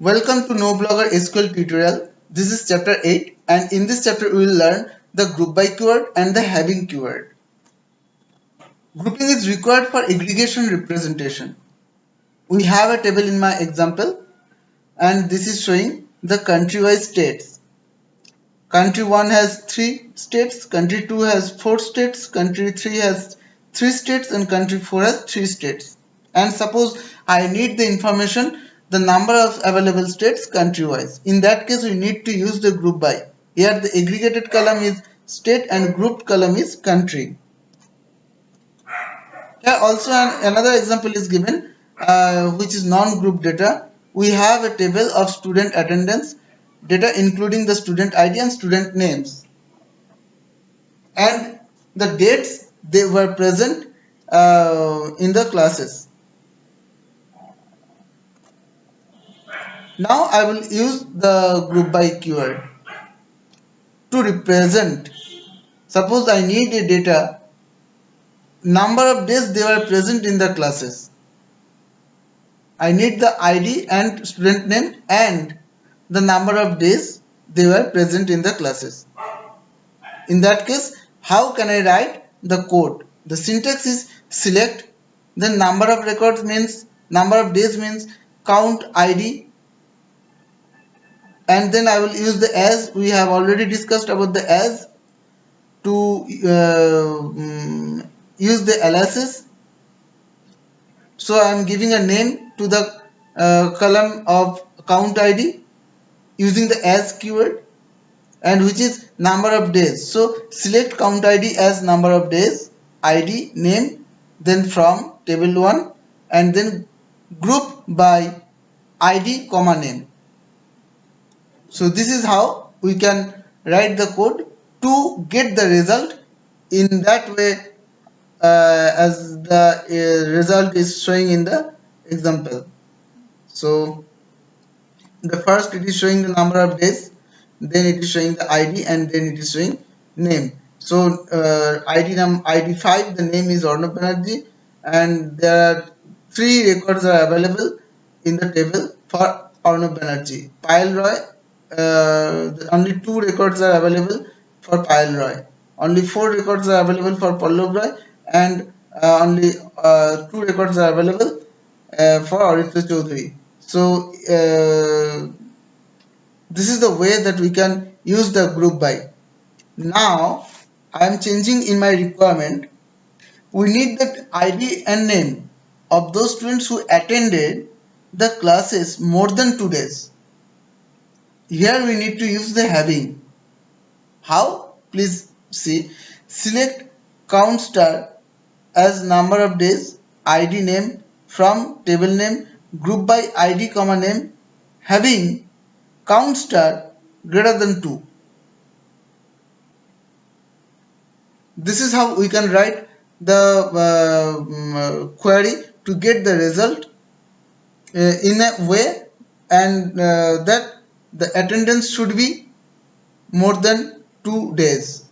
Welcome to No Blogger SQL tutorial. This is chapter 8 and in this chapter we will learn the group by keyword and the having keyword. Grouping is required for aggregation representation. We have a table in my example and this is showing the country-wise states. Country 1 has 3 states, country 2 has 4 states, country 3 has 3 states and country 4 has 3 states. And suppose I need the information the number of available states country wise. In that case we need to use the group by. Here the aggregated column is state and grouped column is country. Here also another example is given which is non-group data. We have a table of student attendance data including the student ID and student names and the dates they were present in the classes. Now I will use the group by keyword to represent. Suppose I need a data number of days they were present in the classes. I need the ID and student name and the number of days they were present in the classes. In that case, how can I write the code? The syntax is select, then number of records means number of days means count ID, and then I will use the as. We have already discussed about the as to use the aliases. So I am giving a name to the column of count ID using the as keyword and which is number of days. So select count ID as number of days, ID, name, then from table 1 and then group by ID comma name. So this is how we can write the code to get the result in that way as the result is showing in the example. So the first it is showing the number of days, then it is showing the ID and then it is showing name. So ID 5, the name is Arnab Banerjee and there are 3 records are available in the table for Arnab Banerjee. Payal Roy, only 2 records are available for Payal Roy. Only 4 records are available for Pallav Roy and only 2 records are available for Aritra Chaudhary. So this is the way that we can use the group by. Now I am changing in my requirement. We need the ID and name of those students who attended the classes more than 2 days. Here we need to use the having. How? Please see. Select count star as number of days, ID name, from table name, group by ID comma name, having count star greater than 2. This is how we can write the query to get the result in a way and that the attendance should be more than 2 days.